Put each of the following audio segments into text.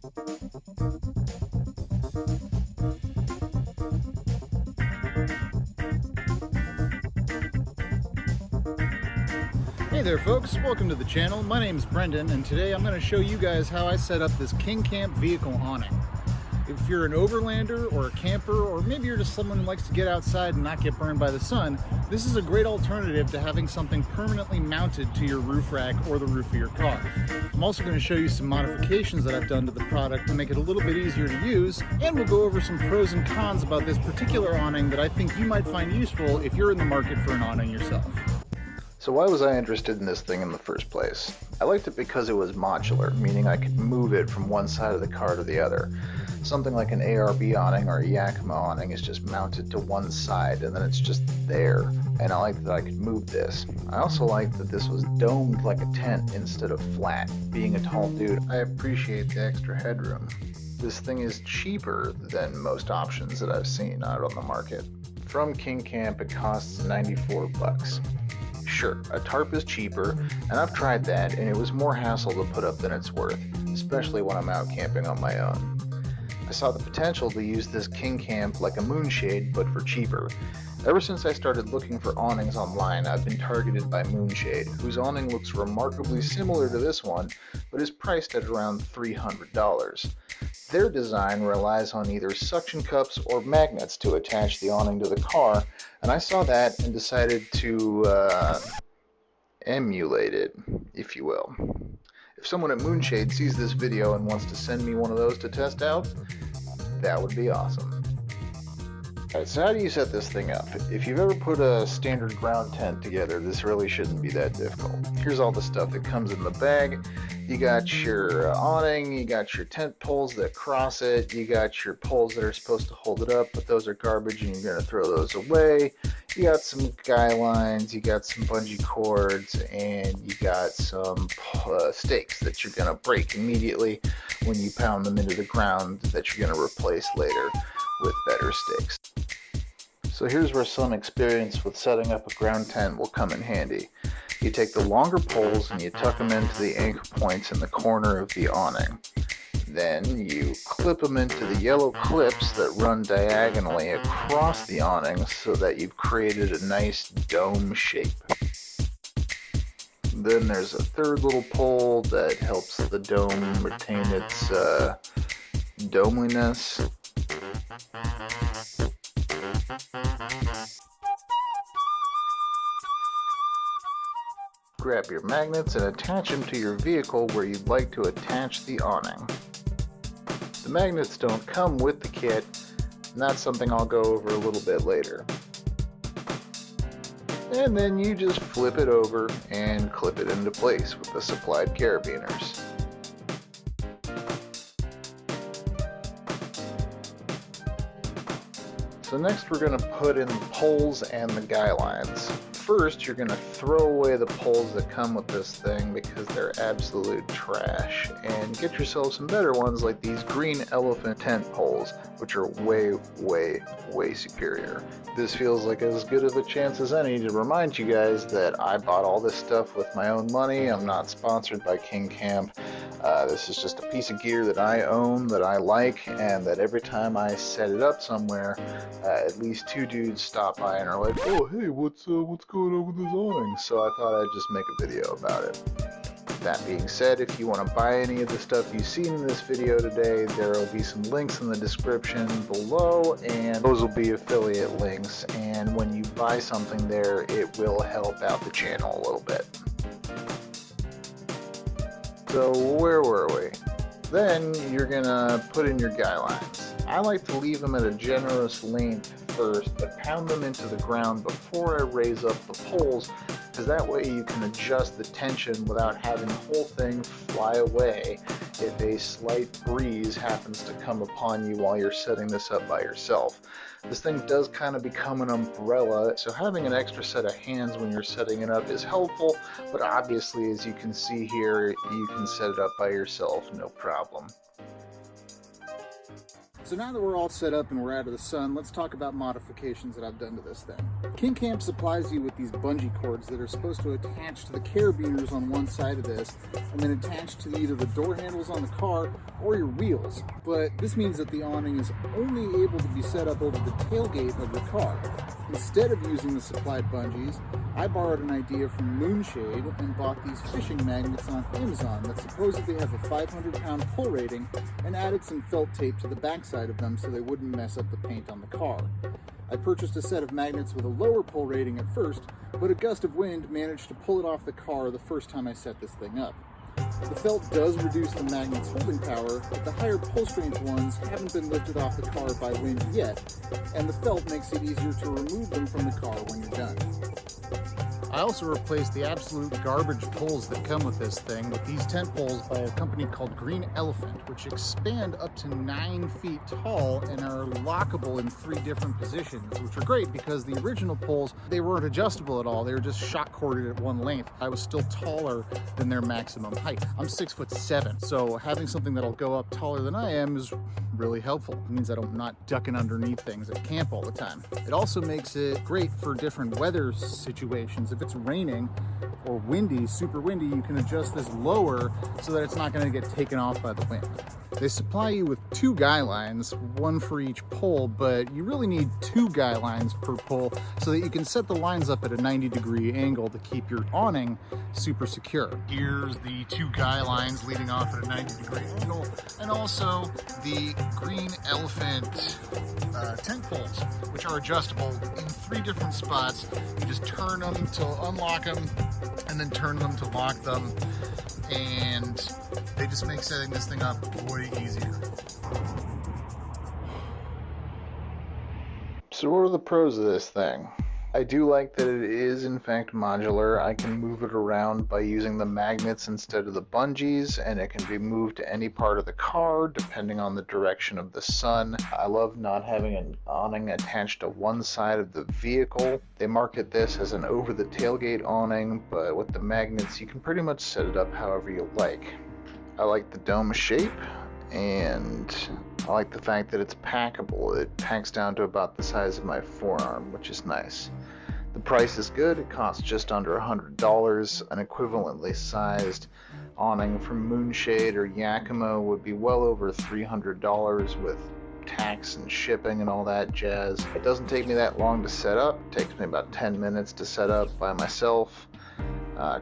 Hey there folks, welcome to the channel. My name's Brendan and today I'm going to show you guys how I set up this Kingcamp vehicle awning. If you're an overlander or a camper, or maybe you're just someone who likes to get outside and not get burned by the sun, this is a great alternative to having something permanently mounted to your roof rack or the roof of your car. I'm also going to show you some modifications that I've done to the product to make it a little bit easier to use, and we'll go over some pros and cons about this particular awning that I think you might find useful if you're in the market for an awning yourself. So why was I interested in this thing in the first place? I liked it because it was modular, meaning I could move it from one side of the car to the other. Something like an ARB awning or a Yakima awning is just mounted to one side and then it's just there. And I liked that I could move this. I also liked that this was domed like a tent instead of flat. Being a tall dude, I appreciate the extra headroom. This thing is cheaper than most options that I've seen out on the market. From Kingcamp, it costs 94 bucks. Sure, a tarp is cheaper, and I've tried that, and it was more hassle to put up than it's worth, especially when I'm out camping on my own. I saw the potential to use this Kingcamp like a moonshade, but for cheaper. Ever since I started looking for awnings online, I've been targeted by Moonshade, whose awning looks remarkably similar to this one, but is priced at around $300. Their design relies on either suction cups or magnets to attach the awning to the car, and I saw that and decided to emulate it, if you will. If someone at Moonshade sees this video and wants to send me one of those to test out, that would be awesome. Alright, so how do you set this thing up? If you've ever put a standard ground tent together, this really shouldn't be that difficult. Here's all the stuff that comes in the bag. You got your awning, you got your tent poles that cross it, you got your poles that are supposed to hold it up, but those are garbage and you're going to throw those away. You got some guy lines, you got some bungee cords, and you got some stakes that you're going to break immediately when you pound them into the ground that you're going to replace later with better stakes. So here's where some experience with setting up a ground tent will come in handy. You take the longer poles and you tuck them into the anchor points in the corner of the awning. Then you clip them into the yellow clips that run diagonally across the awning so that you've created a nice dome shape. Then there's a third little pole that helps the dome retain its domeliness. Grab your magnets and attach them to your vehicle where you'd like to attach the awning. The magnets don't come with the kit, and that's something I'll go over a little bit later. And then you just flip it over and clip it into place with the supplied carabiners. So next we're going to put in the poles and the guy lines. First, you're going to throw away the poles that come with this thing because they're absolute trash, and get yourself some better ones like these green elephant tent poles, which are way superior. This feels like as good of a chance as any to remind you guys that I bought all this stuff with my own money. I'm not sponsored by Kingcamp. This is just a piece of gear that I own, that I like, and that every time I set it up somewhere, at least two dudes stop by and are like, "Oh, hey, what's going on with this awning?" So I thought I'd just make a video about it. That being said, if you want to buy any of the stuff you've seen in this video today, there will be some links in the description below, and those will be affiliate links, and when you buy something there, it will help out the channel a little bit. So where were we? Then you're gonna put in your guy lines. I like to leave them at a generous length first, but pound them into the ground before I raise up the poles, because that way you can adjust the tension without having the whole thing fly away if a slight breeze happens to come upon you while you're setting this up by yourself. This thing does kind of become an umbrella, so having an extra set of hands when you're setting it up is helpful, but obviously, as you can see here, you can set it up by yourself, no problem. So now that we're all set up and we're out of the sun, let's talk about modifications that I've done to this thing. Kingcamp supplies you with these bungee cords that are supposed to attach to the carabiners on one side of this and then attach to either the door handles on the car or your wheels. But this means that the awning is only able to be set up over the tailgate of your car. Instead of using the supplied bungees, I borrowed an idea from Moonshade and bought these fishing magnets on Amazon that supposedly have a 500-pound pull rating, and added some felt tape to the backside of them so they wouldn't mess up the paint on the car. I purchased a set of magnets with a lower pull rating at first, but a gust of wind managed to pull it off the car the first time I set this thing up. The felt does reduce the magnet's holding power, but the higher pull strength ones haven't been lifted off the car by wind yet, and the felt makes it easier to remove them from the car when you're done. I also replaced the absolute garbage poles that come with this thing with these tent poles by a company called Green Elephant, which expand up to 9 feet tall and are lockable in 3 different positions, which are great because the original poles, they weren't adjustable at all. They were just shot corded at one length. I was still taller than their maximum height. I'm 6'7", so having something that'll go up taller than I am is really helpful. It means I'm not ducking underneath things at camp all the time. It also makes it great for different weather situations. If it's raining or windy, super windy, you can adjust this lower so that it's not going to get taken off by the wind. They supply you with 2 guy lines, one for each pole, but you really need 2 guy lines per pole so that you can set the lines up at a 90-degree angle to keep your awning super secure. Here's the 2 guy lines leading off at a 90-degree angle, and also the Green Elephant tent poles, which are adjustable in 3 different spots. You just turn them to unlock them, and then turn them to lock them, and they just make setting this thing up way easier. So what are the pros of this thing? I do like that it is in fact modular. I can move it around by using the magnets instead of the bungees, and it can be moved to any part of the car depending on the direction of the sun. I love not having an awning attached to one side of the vehicle. They market this as an over the tailgate awning, but with the magnets you can pretty much set it up however you like. I like the dome shape, and I like the fact that it's packable. It packs down to about the size of my forearm, which is nice. The price is good. It costs just under $100. An equivalently sized awning from Moonshade or Yakima would be well over $300 with tax and shipping and all that jazz. It doesn't take me that long to set up. It takes me about 10 minutes to set up by myself.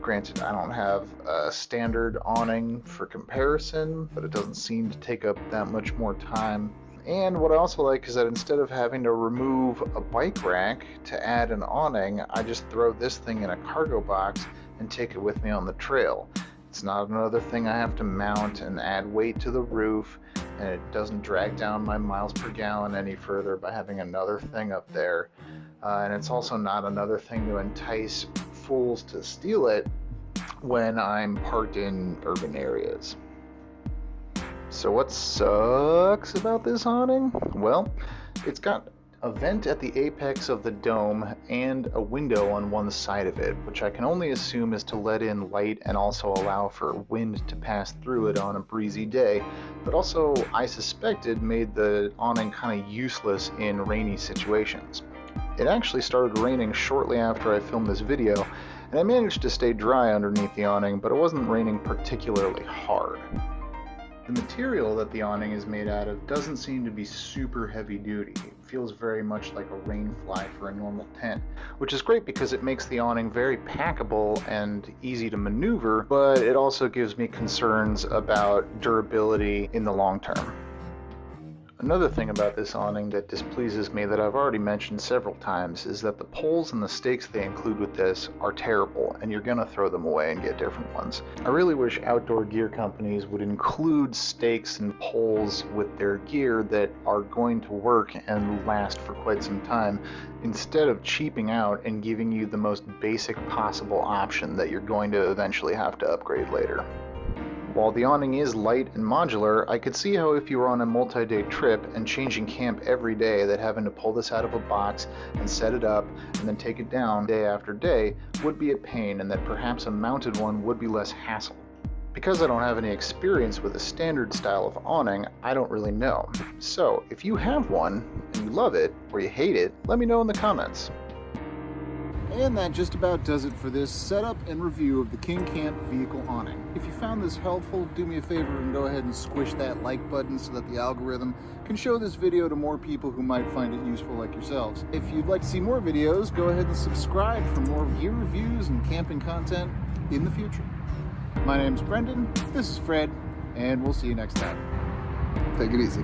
Granted, I don't have a standard awning for comparison, but it doesn't seem to take up that much more time. And what I also like is that instead of having to remove a bike rack to add an awning, I just throw this thing in a cargo box and take it with me on the trail. It's not another thing I have to mount and add weight to the roof, and it doesn't drag down my miles per gallon any further by having another thing up there. And it's also not another thing to entice fools to steal it when I'm parked in urban areas. So what sucks about this awning? Well, it's got a vent at the apex of the dome and a window on one side of it, which I can only assume is to let in light and also allow for wind to pass through it on a breezy day, but also I suspected made the awning kind of useless in rainy situations. It actually started raining shortly after I filmed this video, and I managed to stay dry underneath the awning, but it wasn't raining particularly hard. The material that the awning is made out of doesn't seem to be super heavy duty. It feels very much like a rain fly for a normal tent, which is great because it makes the awning very packable and easy to maneuver, but it also gives me concerns about durability in the long term. Another thing about this awning that displeases me that I've already mentioned several times is that the poles and the stakes they include with this are terrible, and you're gonna throw them away and get different ones. I really wish outdoor gear companies would include stakes and poles with their gear that are going to work and last for quite some time, instead of cheaping out and giving you the most basic possible option that you're going to eventually have to upgrade later. While the awning is light and modular, I could see how if you were on a multi-day trip and changing camp every day, that having to pull this out of a box and set it up and then take it down day after day would be a pain, and that perhaps a mounted one would be less hassle. Because I don't have any experience with a standard style of awning, I don't really know. So, if you have one, and you love it, or you hate it, let me know in the comments. And that just about does it for this setup and review of the Kingcamp vehicle awning. If you found this helpful, do me a favor and go ahead and squish that like button so that the algorithm can show this video to more people who might find it useful like yourselves. If you'd like to see more videos, go ahead and subscribe for more gear reviews and camping content in the future. My name's Brendan, this is Fred, and we'll see you next time. Take it easy.